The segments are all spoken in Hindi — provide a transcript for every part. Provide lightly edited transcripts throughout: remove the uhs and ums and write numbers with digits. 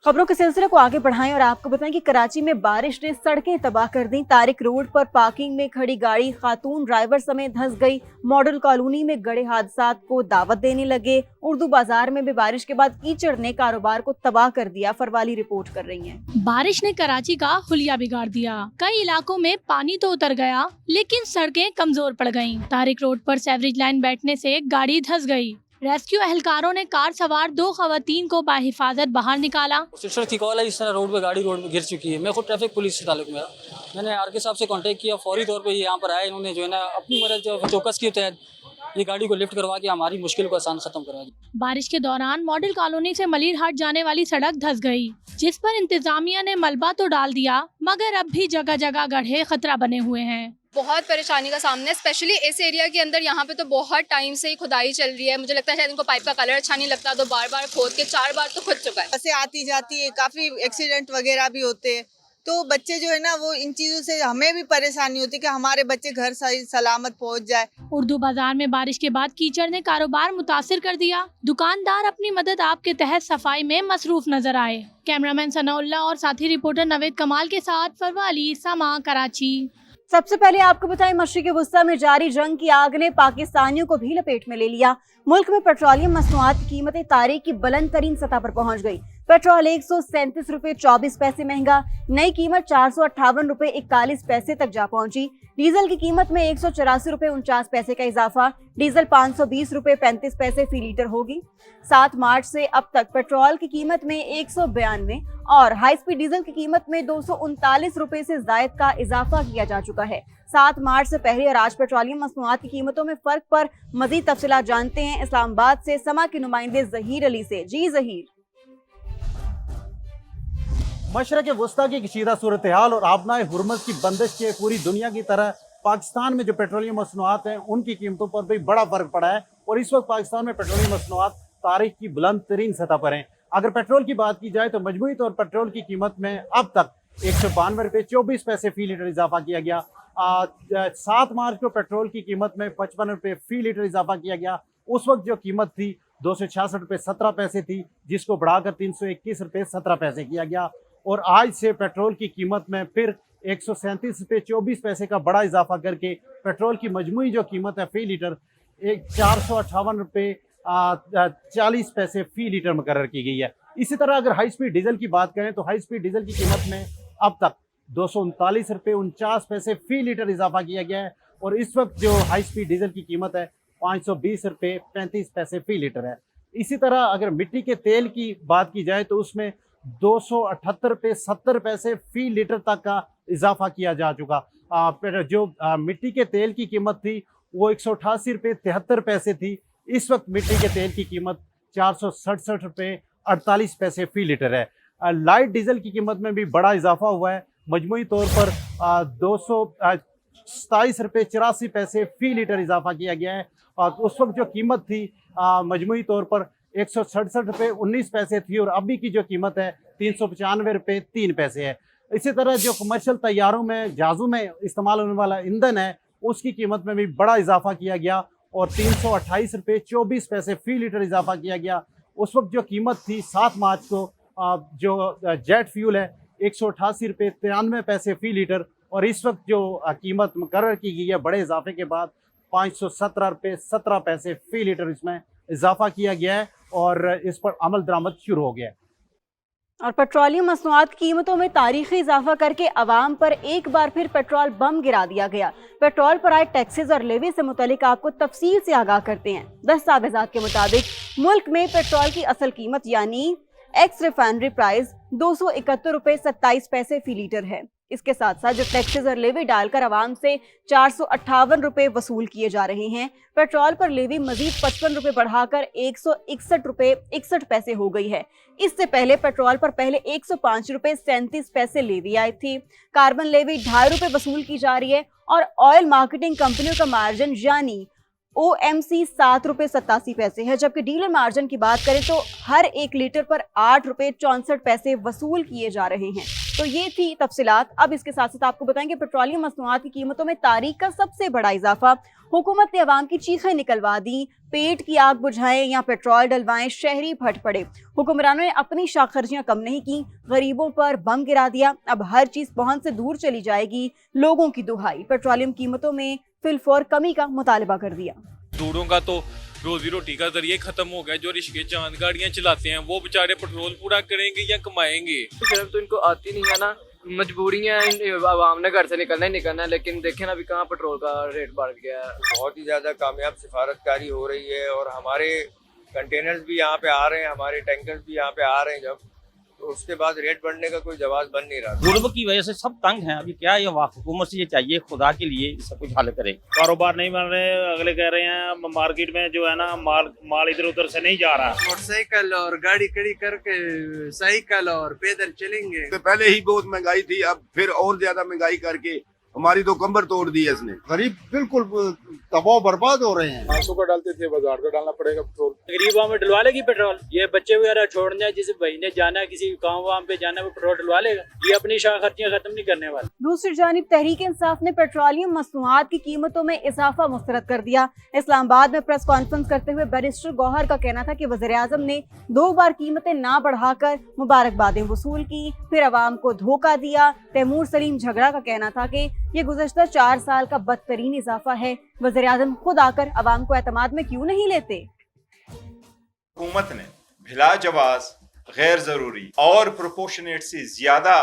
खबरों के सिलसिले को आगे बढ़ाएं और आपको बताएं कि कराची में बारिश ने सड़कें तबाह कर दी। तारिक रोड पर पार्किंग में खड़ी गाड़ी खातून ड्राइवर समेत धंस गई। मॉडल कॉलोनी में गड़े हादसात को दावत देने लगे। उर्दू बाजार में भी बारिश के बाद कीचड़ ने कारोबार को तबाह कर दिया। फरवाली रिपोर्ट कर रही है। बारिश ने कराची का हुलिया बिगाड़ दिया। कई इलाकों में पानी तो उतर गया, लेकिन सड़कें कमजोर पड़ गयी। तारिक रोड पर सेवरेज लाइन बैठने से गाड़ी धंस गई। रेस्क्यू एहलकारों ने कार सवार 2 खवातीन को बाहिफाजत बाहर निकाला। सिस्टर की कॉल है, इस तरह रोड में गिर चुकी है। मैं खुद ट्रैफिक पुलिस से ताल्लुक मेरा, मैंने आरके साहब से कांटेक्ट किया। फौरी तौर पे यहाँ पर आए। इन्होंने जो है ना अपनी मदद जो चौकस की तहत ये गाड़ी को लिफ्ट करवा के हमारी मुश्किल को आसान खत्म करवा दी। बारिश के दौरान मॉडल कॉलोनी से मलिरहाट जाने वाली सड़क धंस गई, जिस पर इंतजामिया ने मलबा तो डाल दिया, मगर अब भी जगह जगह गड्ढे खतरा बने हुए हैं। बहुत परेशानी का सामना है, स्पेशली इस एरिया के अंदर। यहाँ पे तो बहुत टाइम से ही खुदाई चल रही है। मुझे लगता है शायद इनको पाइप का कलर अच्छा नहीं लगता, तो बार बार खोद के 4 बार तो खुद चुका है। बसें आती जाती है, काफ़ी एक्सीडेंट वगैरह भी होते हैं, तो बच्चे जो है ना वो इन चीज़ों से हमें भी परेशानी होती है कि हमारे बच्चे घर सही सलामत पहुँच जाए। उर्दू बाजार में बारिश के बाद कीचड़ ने कारोबार मुतासिर कर दिया। दुकानदार अपनी मदद आप के तहत सफाई में मसरूफ नजर आए। कैमरामैन सनाउल्लाह और साथी रिपोर्टर नवेद कमाल के साथ फरवाली समा कराची। सबसे पहले आपको बताएं, मशरिक़ वुस्ता में जारी जंग की आग ने पाकिस्तानियों को भी लपेट में ले लिया। मुल्क में पेट्रोलियम मसनूआत की कीमतें तारीख की बुलंद तरीन सतह पर पहुंच गई। पेट्रोल 137 रुपए 24 पैसे महंगा, नई कीमत 458 रुपए 41 पैसे तक जा पहुंची। डीजल की कीमत में 184 रुपए 49 पैसे का इजाफा, डीजल 520 रुपए 35 पैसे फी लीटर होगी। 7 मार्च से अब तक पेट्रोल की कीमत में 192 और हाई स्पीड डीजल की कीमत में 239 रुपए से जायद का इजाफा किया जा चुका है। 7 मार्च से पहले और आज पेट्रोलियम मसनूआत की कीमतों में फर्क पर मजीद तफसीलात जानते हैं इस्लामाबाद से समा के नुमाइंदे जहीर अली से। जी जहीर। मशरक़ वस्ता की कशीदा सूरत हाल और आबनाए हुर्मज़ की बंदिश के पूरी दुनिया की तरह पाकिस्तान में जो पेट्रोलियम मसनूआत हैं उनकी कीमतों पर भी बड़ा फ़र्क पड़ा है और इस वक्त पाकिस्तान में पेट्रोलियम मसनूआत तारीख की बुलंद तरीन सतह पर हैं। अगर पेट्रोल की बात की जाए तो मजमूई तौर पर पेट्रोल की कीमत में अब तक 192 रुपये 24 पैसे फ़ी लीटर इजाफा किया गया। 7 मार्च को पेट्रोल की कीमत में 55 रुपये फ़ी लीटर इजाफा किया गया। उस वक्त जो कीमत थी 266 रुपये 17 पैसे थी, जिसको बढ़ाकर 321 रुपये 17 पैसे किया गया। और आज से पेट्रोल की कीमत में फिर 137 रुपये 24 पैसे का बड़ा इजाफा करके पेट्रोल की मजमूई जो कीमत है फ़ी लीटर 458 रुपये 40 पैसे फ़ी लीटर मुकर्रर की गई है। इसी तरह अगर हाई स्पीड डीजल की बात करें तो हाई स्पीड डीजल की कीमत में अब तक 239 रुपये 49 पैसे फ़ी लीटर इजाफा किया गया है और इस वक्त जो हाई स्पीड डीजल की कीमत है 520 रुपये 35 पैसे फ़ी लीटर है। इसी तरह अगर मिट्टी के तेल की बात की जाए तो उसमें 278 रुपये 70 पैसे फ़ी लीटर तक का इजाफा किया जा चुका। जो मिट्टी के तेल की कीमत थी वो 188 रुपये 73 पैसे थी। इस वक्त मिट्टी के तेल की कीमत 467 रुपये 48 पैसे फ़ी लीटर है। लाइट डीजल की कीमत में भी बड़ा इजाफा हुआ है। मजमूई तौर पर 227 रुपये 84 पैसे फ़ी लीटर इजाफा किया गया है और उस वक्त जो कीमत थी मजमूई तौर पर 167 रुपये 19 पैसे थी और अभी की जो कीमत है 395 रुपये 3 पैसे है। इसी तरह जो कमर्शियल तैयारों में जहाज़ों में इस्तेमाल होने वाला ईंधन है उसकी कीमत में भी बड़ा इजाफा किया गया और 328 रुपये 24 पैसे फ़ी लीटर इजाफा किया गया। उस वक्त जो कीमत थी 7 मार्च को जो जेट फ्यूल है 188 रुपये 93 पैसे फ़ी लीटर और इस वक्त जो कीमत मुकर्रर की गई है बड़े इजाफे के बाद 517 रुपये 17 पैसे फ़ी लीटर इसमें इजाफा किया गया है और इस पर अमल दरामद शुरू हो गया है। और पेट्रोलियम मसनूआत की कीमतों में तारीखी इजाफा करके अवाम पर एक बार फिर पेट्रोल बम गिरा दिया गया। पेट्रोल पर आए टैक्सेस और लेवी से मुतालिक आपको तफसील से आगाह करते हैं। दस्तावेजात के मुताबिक मुल्क में पेट्रोल की असल कीमत यानी एक्स रिफाइनरी प्राइस 271 रुपये 27 पैसे फ़ी लीटर है। इसके साथ साथ जो टैक्सेस और लेवी डालकर आवाम से 458 रुपये वसूल किए जा रहे हैं। पेट्रोल पर लेवी मजीद 55 रुपये बढ़ाकर 161 रुपये 61 पैसे हो गई है। इससे पहले पेट्रोल पर पहले 105 रुपये 37 पैसे लेवी आई थी। कार्बन लेवी 2.5 रुपये वसूल की जा रही है और ऑयल मार्केटिंग कंपनियों का मार्जिन यानी OMC 7 रुपए 87 पैसे है, जबकि डीलर मार्जिन की बात करें तो हर 1 लीटर पर 8 रुपए 64 पैसे वसूल किए जा रहे हैं। तो ये थी तफसीलात। अब इसके साथ साथ आपको बताएंगे पेट्रोलियम मसनूआत की कीमतों में तारीख का सबसे बड़ा इजाफा। हुकूमत ने अवाम की चीखें निकलवा दी, पेट की आग बुझाएं या पेट्रोल डलवाएं, शहरी फट पड़े। हुक्मरानों ने अपनी शाखर्जियां कम नहीं की, गरीबों पर बम गिरा दिया। अब हर चीज पहुंच से दूर चली जाएगी, लोगों की दुहाई। पेट्रोलियम कीमतों में फिलफौर कमी का मुतालबा कर दिया। दूरों का तो रोजी रोटी का जरिए खत्म हो गया। जो रिश्के चांद गाड़ियां चलाते हैं वो बेचारे पेट्रोल पूरा करेंगे या कमाएंगे? सिर्फ तो इनको आती नहीं है ना, मजबूरियां आवाम ने घर से निकलना ही निकलना है। लेकिन देखें ना अभी कहाँ पेट्रोल का रेट बढ़ गया है। बहुत ही ज़्यादा कामयाब सिफारतकारी हो रही है और हमारे कंटेनर्स भी यहाँ पे आ रहे हैं, हमारे टैंकर्स भी यहाँ पे आ रहे हैं। जब तो उसके बाद रेट बढ़ने का कोई जवाब बन नहीं रहा। गुर्बत की वजह से सब तंग हैं। अभी क्या ये हुकूमत से ये चाहिए खुदा के लिए सब कुछ हल करे। कारोबार नहीं बन रहे, अगले कह रहे हैं मार्केट में जो है ना माल इधर उधर से नहीं जा रहा। मोटरसाइकिल और गाड़ी खड़ी करके साइकिल और पैदल चलेंगे। तो पहले ही बहुत महंगाई थी, अब फिर और ज्यादा महंगाई करके हमारी तो कंबर तोड़ दी है इसने। गरीब बिल्कुल तबाह बर्बाद हो रहे हैं। 500 का डालते थे, बाजार का डालना पड़ेगा पेट्रोल। गरीबों में डलवा लेगी पेट्रोल। ये बच्चे वगैरह छोड़ने हैं, जिसे महीने जाना है, किसी गाँव वाम पे जाना है, वो पेट्रोल डलवा लेगा। ये अपनी खर्चियाँ खत्म नहीं करने वाले। दूसरी जानिब तहरीक इंसाफ ने पेट्रोलियम मसनूआत की कीमतों में इजाफा मुस्तरद कर दिया। इस्लामाबाद में प्रेस कॉन्फ्रेंस करते हुए बैरिस्टर गौहर का कहना था कि वज़ीर-ए-आज़म ने 2 बार कीमतें ना बढ़ाकर मुबारकबादें वसूल की, फिर अवाम को धोखा दिया। तैमूर सलीम झगड़ा का कहना था कि ये गुज़श्ता 4 साल का बदतरीन इजाफा है। वज़ीर-ए-आज़म खुद आकर अवाम को एतमाद में क्यों नहीं लेते? हुकूमत ने भिला जवाज, गैर जरूरी और प्रोपोर्शनेट से ज्यादा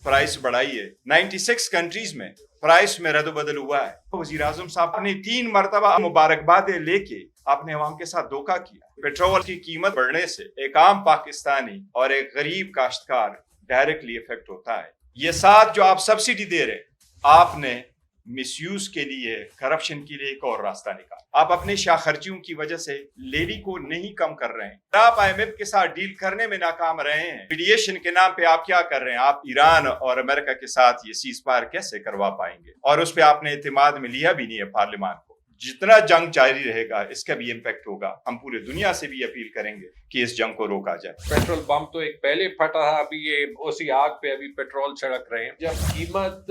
प्राइस बढ़ाई है। 96 कंट्रीज में प्राइस में रद्द-बदल हुआ है। वज़ीर-ए-आज़म साहब ने 3 मरतबा मुबारकबादें लेके अपने अवाम के साथ धोखा किया। पेट्रोल की कीमत बढ़ने से एक आम पाकिस्तानी और एक गरीब काश्तकार डायरेक्टली इफेक्ट होता है। ये साथ जो आप सब्सिडी दे रहे, आपने मिसयूज के लिए, करप्शन के लिए एक और रास्ता निकाला। आप अपने शाखर्जियों की वजह से लेवी को नहीं कम कर रहे हैं। आप IMF के साथ डील करने में नाकाम रहे हैं। मीडिएशन के नाम पे आप क्या कर रहे हैं? आप ईरान और अमेरिका के साथ ये सीज फायर कैसे करवा पाएंगे? और उस पर आपने इत्तेमाद में लिया भी नहीं है पार्लियामान को। जितना जंग जारी रहेगा इसका भी इम्पैक्ट होगा। हम पूरे दुनिया से भी अपील करेंगे कि इस जंग को रोका जाए। पेट्रोल पंप तो एक पहले फटा था, अभी ये उसी आग पे अभी पेट्रोल छिड़क रहे हैं। जब कीमत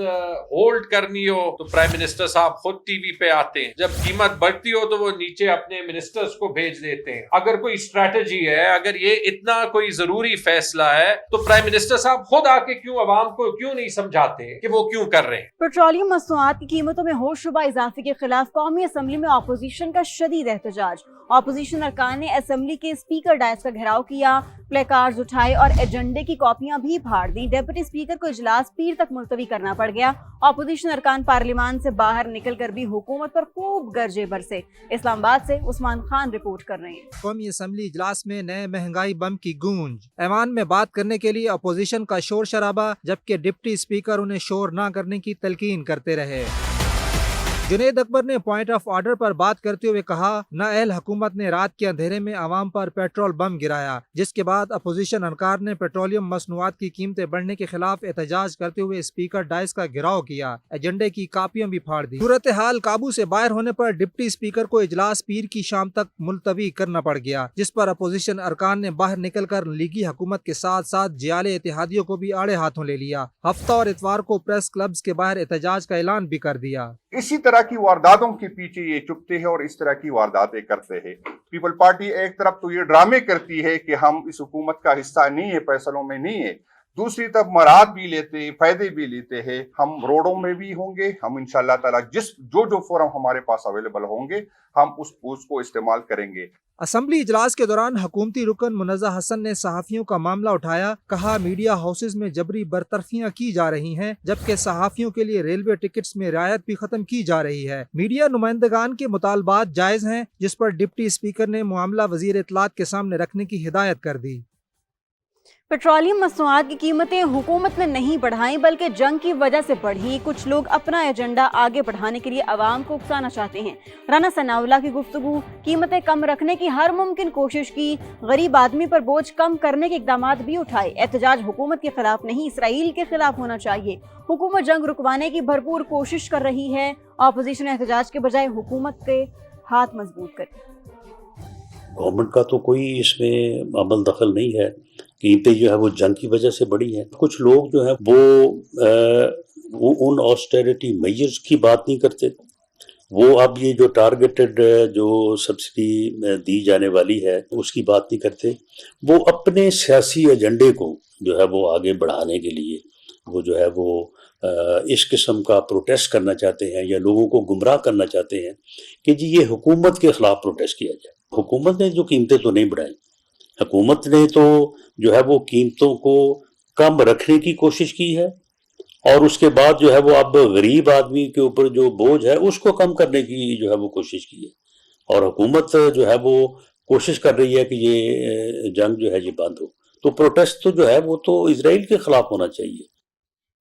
होल्ड करनी हो तो प्राइम मिनिस्टर साहब खुद टीवी पे आते हैं, जब कीमत बढ़ती हो तो वो नीचे अपने मिनिस्टर्स को भेज देते हैं। अगर कोई स्ट्रैटेजी है, अगर ये इतना कोई जरूरी फैसला है तो प्राइम मिनिस्टर साहब खुद आके क्यों अवाम को क्यों नहीं समझाते कि वो क्यों कर रहे हैं? पेट्रोलियम मसनूआत की कीमतों में होशरुबा इजाफे के खिलाफ कौमी असम्बली में अपोजिशन का शदीद एहतजाज। अपोजिशन अरकान ने असम्बली के स्पीकर डायस का घेराव किया, प्लेकार्ड्स उठाए और एजेंडे की कॉपियां भी फाड़ दी। डिप्टी स्पीकर को इजलास पीर तक मुलतवी करना पड़ गया। अपोजिशन अरकान पार्लियामान से बाहर निकलकर भी हुकूमत पर खूब गरजे बरसे। इस्लामाबाद से उस्मान खान रिपोर्ट कर रहे हैं। कौमी असम्बली इजलास में नए महंगाई बम की गूंज। ऐवान में बात करने के लिए अपोजिशन का शोर शराबा, जबकि डिप्टी स्पीकर उन्हें शोर न करने की तलकीन करते रहे। जुनैद अकबर ने पॉइंट ऑफ ऑर्डर पर बात करते हुए कहा, नाअहल हुकूमत ने रात के अंधेरे में आवाम पर पेट्रोल बम गिराया, जिसके बाद अपोजिशन अरकान ने पेट्रोलियम मसनूआत की कीमतें बढ़ने के खिलाफ एहतजाज करते हुए स्पीकर डाइस का घेराव किया, एजेंडे की कापियां भी फाड़ दी। सूरत हाल काबू से बाहर होने पर डिप्टी स्पीकर को इजलास पीर की शाम तक मुलतवी करना पड़ गया, जिस पर अपोजिशन अरकान ने बाहर निकल कर लीगी हुकूमत के साथ साथ जियाले इत्तेहादियों को भी आड़े हाथों ले लिया। हफ्ता और इतवार को प्रेस क्लब्स के बाहर एहतजाज का ऐलान भी कर दिया। इसी तरह की वारदातों के पीछे ये चुपते हैं और इस तरह की वारदातें करते हैं। पीपल पार्टी एक तरफ तो ये ड्रामे करती है कि हम इस हुकूमत का हिस्सा नहीं है, फैसलों में नहीं है, दूसरी तरफ मराद भी लेते हैं, फायदे भी लेते हैं। हम रोडों में भी होंगे, हम इंशाअल्लाह ताला जो फोरम हमारे पास अवेलेबल होंगे हम उसको इस्तेमाल करेंगे। असम्बली इजलास के दौरान हुकूमती रुकन मुनज़्ज़ा हसन ने सहाफ़ियों का मामला उठाया, कहा मीडिया हाउसेज में जबरी बरतरफियां की जा रही हैं, जबकि सहाफ़ियों के लिए रेलवे टिकट्स में रियायत भी खत्म की जा रही है। मीडिया नुमाइंदगान के मुतालबात जायज़ हैं, जिस पर डिप्टी स्पीकर ने मामला वज़ीर इत्तलात के सामने रखने की हिदायत कर दी। पेट्रोलियम मसनूआत की कीमतें हुकूमत ने नहीं बढ़ाई बल्कि जंग की वजह से बढ़ी। कुछ लोग अपना एजेंडा आगे बढ़ाने के लिए अवाम को उकसाना चाहते हैं। राना सनाउल्लाह की गुफ्तगू, कीमतें कम रखने की हर मुमकिन कोशिश की, गरीब आदमी पर बोझ कम करने के इकदाम भी उठाए। एहतजाज हुकूमत के खिलाफ नहीं, इसराइल के खिलाफ होना चाहिए। हुकूमत जंग रुकवाने की भरपूर कोशिश कर रही है। अपोजिशन एहतजाज के बजाय हुकूमत के हाथ मजबूत करें। गवर्नमेंट का तो कोई इसमें अमल दखल नहीं है। कीमतें जो है वो जंग की वजह से बढ़ी हैं। कुछ लोग जो है वो उन ऑस्टेरिटी मेजर्स की बात नहीं करते। वो अब ये जो टारगेटेड जो सब्सिडी दी जाने वाली है उसकी बात नहीं करते। वो अपने सियासी एजेंडे को जो है वो आगे बढ़ाने के लिए वो जो है वो इस किस्म का प्रोटेस्ट करना चाहते हैं या लोगों को गुमराह करना चाहते हैं कि जी ये हुकूमत के खिलाफ प्रोटेस्ट किया जाए। हुकूमत ने जो कीमतें तो नहीं बढ़ाई, हुकूमत ने तो जो है वो कीमतों को कम रखने की कोशिश की है और उसके बाद जो है वो अब गरीब आदमी के ऊपर जो बोझ है उसको कम करने की जो है वो कोशिश की है। और हुकूमत जो है वो कोशिश कर रही है कि ये जंग जो है ये बंद हो। तो प्रोटेस्ट तो जो है वो तो इजराइल के खिलाफ होना चाहिए।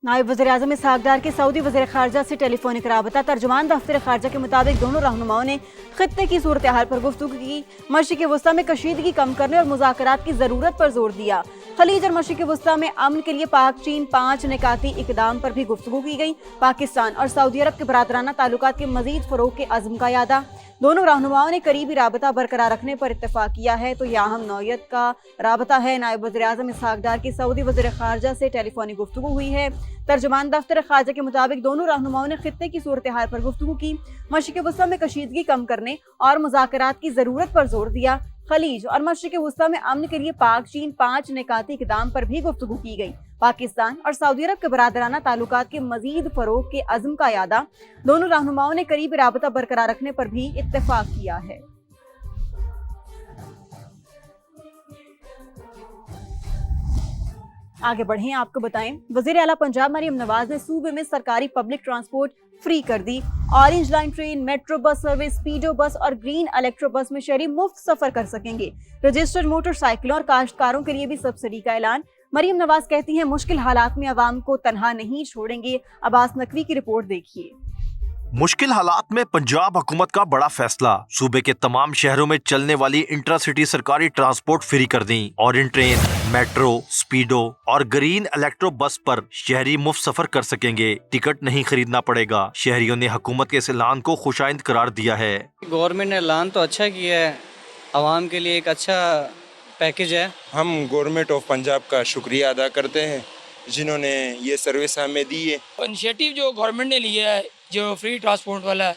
नायब वज़ीर-ए-आज़म इसहाक डार के सऊदी वज़ीर ख़ारजा से टेलीफोनिक राबता। तर्जुमान दफ्तर ख़ारजा के मुताबिक दोनों रहनुमाओं ने खित्ते की सूरत हाल पर गुफ्तगू की। मशरिक़ वस्ता में कशीदगी कम करने और मुज़ाकरात की ज़रूरत पर जोर दिया। खलीज और मशरिक़ वस्ता में अमन के लिए पाक चीन 5 निकाती इक़दाम पर भी गुफ्तगू की गई। पाकिस्तान और सऊदी अरब के बरादराना ताल्लुकात के मज़ीद फ़रोग़ के अज़्म का यादा। दोनों रहनुमाओं ने करीबी राबता बरकरार रखने पर इत्तेफाक किया है। तो यह अहम नौयत का राबता है। नायब वज़ीर-ए-आज़म इसहाक डार की सऊदी वज़ीर ख़ारजा से टेलीफोनिक गुफ्तगू हुई है। तर्जुमान दफ्तर ख़ारजा के मुताबिक दोनों रहनुमाओं ने खित्ते की सूरत हाल पर गुफ्तगू की। मशरिक़ वस्ता में कशीदगी कम करने और मुज़ाकरात की ज़रूरत पर जोर दिया। खलीज और मशरिक़ वस्ता में अमन के लिए पाक चीन 5 निकाती इक़दाम पर भी गुफ्तगू की गई। पाकिस्तान और सऊदी अरब के बरादराना ताल्लुकात के मज़ीद फ़रोग़ के अज़्म का यादा। दोनों रहनुमाओं ने करीबी राबता बरकरार रखने पर भी इत्तेफाक किया है। आगे बढ़ें, आपको बताएं, वज़ीर आला पंजाब मरियम नवाज ने सूबे में सरकारी पब्लिक ट्रांसपोर्ट फ्री कर दी। Orange line train, metro bus service, Speedo bus और ग्रीन इलेक्ट्रो बस में शहरी मुफ्त सफर कर सकेंगे। रजिस्टर्ड मोटरसाइकिलों और काश्तकारों के लिए भी सब्सिडी का ऐलान। मरियम नवाज कहती हैं मुश्किल हालात में आवाम को तनहा नहीं छोड़ेंगे। अब्बास नकवी की रिपोर्ट देखिए। मुश्किल हालात में पंजाब हुकूमत का बड़ा फैसला। सूबे के तमाम शहरों में चलने वाली इंटरसिटी सरकारी ट्रांसपोर्ट फ्री कर दी। ऑरेंज ट्रेन, मेट्रो, स्पीडो और ग्रीन इलेक्ट्रो बस पर शहरी मुफ्त सफर कर सकेंगे। टिकट नहीं खरीदना पड़ेगा। शहरियों ने हुकूमत के इस ऐलान को खुशाइंद करार दिया है। गवर्नमेंट ने ऐलान तो अच्छा किया है, आवाम के लिए एक अच्छा पैकेज है। हम गवर्नमेंट ऑफ पंजाब का शुक्रिया अदा करते हैं जिन्होंने ये सर्विस हमें दी है। इनिशिएटिव जो गवर्नमेंट ने लिया है, जो फ्री ट्रांसपोर्ट वाला है,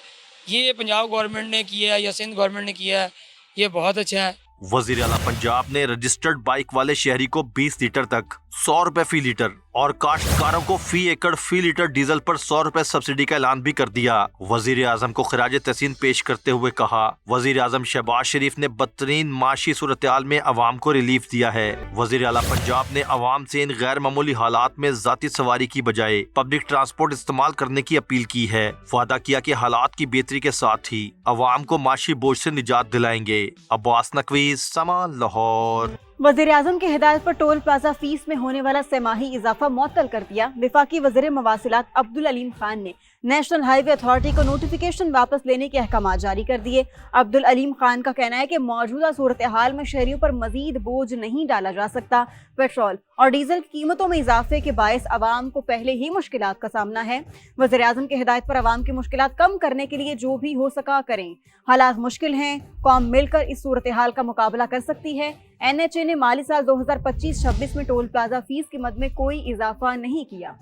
ये पंजाब गवर्नमेंट ने किया है या सिंध गवर्नमेंट ने किया है, ये बहुत अच्छा है। वज़ीर आला पंजाब ने रजिस्टर्ड बाइक वाले शहरी को 20 लीटर तक 100 रुपए फी लीटर और काश्तकारों को फी एकड़ फी लीटर डीजल पर 100 रुपए सब्सिडी का ऐलान भी कर दिया। वज़ीर आज़म को खिराज तहसीन पेश करते हुए कहा, वज़ीर आज़म शहबाज शरीफ ने बदतरीन माशी सूरत-ए-हाल में अवाम को रिलीफ दिया है। वज़ीर आला पंजाब ने अवाम से इन गैर मामूली हालात में जाती सवारी की बजाय पब्लिक ट्रांसपोर्ट इस्तेमाल करने की अपील की है। वादा किया कि हालात की बेहतरी के साथ ही अवाम को माशी बोझ से निजात दिलाएंगे। अब्बास नकवी, समा, लाहौर। वज़ीर आज़म की हिदायत पर टोल प्लाजा फीस में होने वाला सेमाही इजाफा मुअत्तल कर दिया। वफाकी वज़ीर मवासिलात अब्दुल अलीम खान ने नेशनल हाईवे अथॉरिटी को नोटिफिकेशन वापस लेने के अहकाम जारी कर दिए। अब्दुल अलीम खान का कहना है कि मौजूदा सूरत हाल में शहरियों पर मजीद बोझ नहीं डाला जा सकता। पेट्रोल और डीजल की कीमतों में इजाफे के बायस आवाम को पहले ही मुश्किलात का सामना है। वज़ीर आज़म की हिदायत पर आवाम की मुश्किलात कम करने के लिए जो भी हो सका करें। हालात मुश्किल हैं, कौम मिलकर इस सूरत हाल का मुकाबला कर सकती है। NHA ने माली साल 2025-26 में टोल प्लाजा फीस की मद में कोई इजाफा नहीं किया।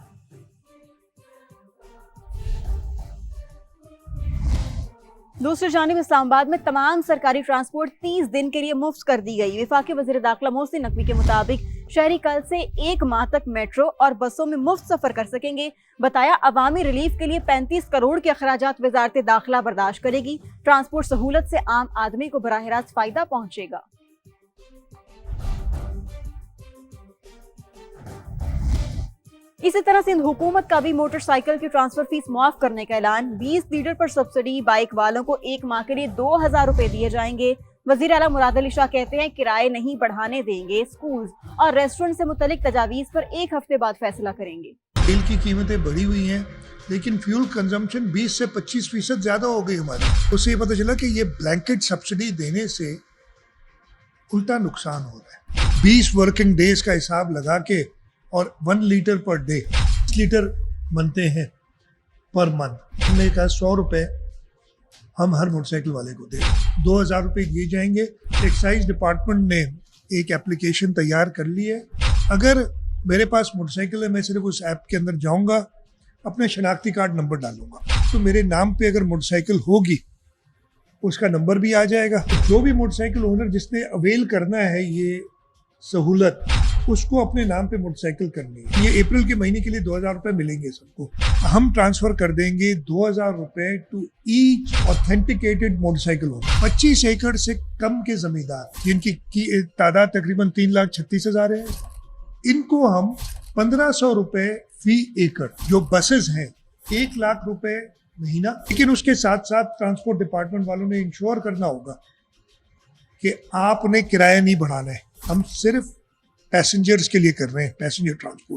दूसरी जानिब इस्लामाबाद में तमाम सरकारी ट्रांसपोर्ट 30 दिन के लिए मुफ्त कर दी गई। वफाकी वज़ीर दाखिला मोहसिन नकवी के मुताबिक शहरी कल से 1 माह तक मेट्रो और बसों में मुफ्त सफर कर सकेंगे। बताया अवामी रिलीफ के लिए 35 करोड़ के अखराजात वज़ारत दाखिला बर्दाश्त करेगी। ट्रांसपोर्ट सहूलत से आम आदमी को बराह रास्त फायदा पहुंचेगा। इसी तरह सिंध हुकूमत का भी मोटरसाइकिल की ट्रांसफर फीस माफ करने का ऐलान। 20 लीटर पर सब्सिडी बाइक वालों को 1 माह के लिए 2000 रुपए दिए जाएंगे। वज़ीर आला मुराद अली शाह कहते हैं किराए नहीं बढ़ाने देंगे। स्कूल और रेस्टोरेंट से मुतल्लिक तजावीज़ पर 1 हफ्ते बाद फैसला करेंगे। तेल की कीमतें बढ़ी हुई हैं, लेकिन फ्यूल कंजम्पशन 20 से 25% ज्यादा हो गई हमारी। उससे ये पता चला कि ये ब्लैंकेट सब्सिडी देने से उल्टा नुकसान हो रहा है। 20 वर्किंग डेज का हिसाब लगा के और 1 लीटर पर डे 20 लीटर बनते हैं पर मंथ। हमने कहा 100 रुपए हम हर मोटरसाइकिल वाले को दें। 2000 रुपये दिए जाएंगे। एक्साइज डिपार्टमेंट ने एक एप्लीकेशन तैयार कर ली है। अगर मेरे पास मोटरसाइकिल है, मैं सिर्फ उस ऐप के अंदर जाऊंगा, अपना शनाख्ती कार्ड नंबर डालूंगा, तो मेरे नाम पे अगर मोटरसाइकिल होगी उसका नंबर भी आ जाएगा। जो भी मोटरसाइकिल ओनर जिसने अवेल करना है ये सहूलत, उसको अपने नाम पे मोटरसाइकिल करनी है। ये अप्रैल के महीने के लिए 2000 रुपये मिलेंगे सबको। हम ट्रांसफर कर देंगे 2000 रुपये to each authenticated motorcycle owner. 25 एकड़ से कम के जमींदार जिनकी तादाद तकरीबन 3,36,000 है, इनको हम 1500 रुपये फी एकड़, जो बसेस हैं 1 लाख रुपए महीना। लेकिन उसके साथ साथ ट्रांसपोर्ट डिपार्टमेंट वालों ने इंश्योर करना होगा कि आपने किराया नहीं बढ़ाना है। हम सिर्फ पैसेंजर्स के लिए कर रहे हैं, पैसेंजर ट्रांसपोर्ट।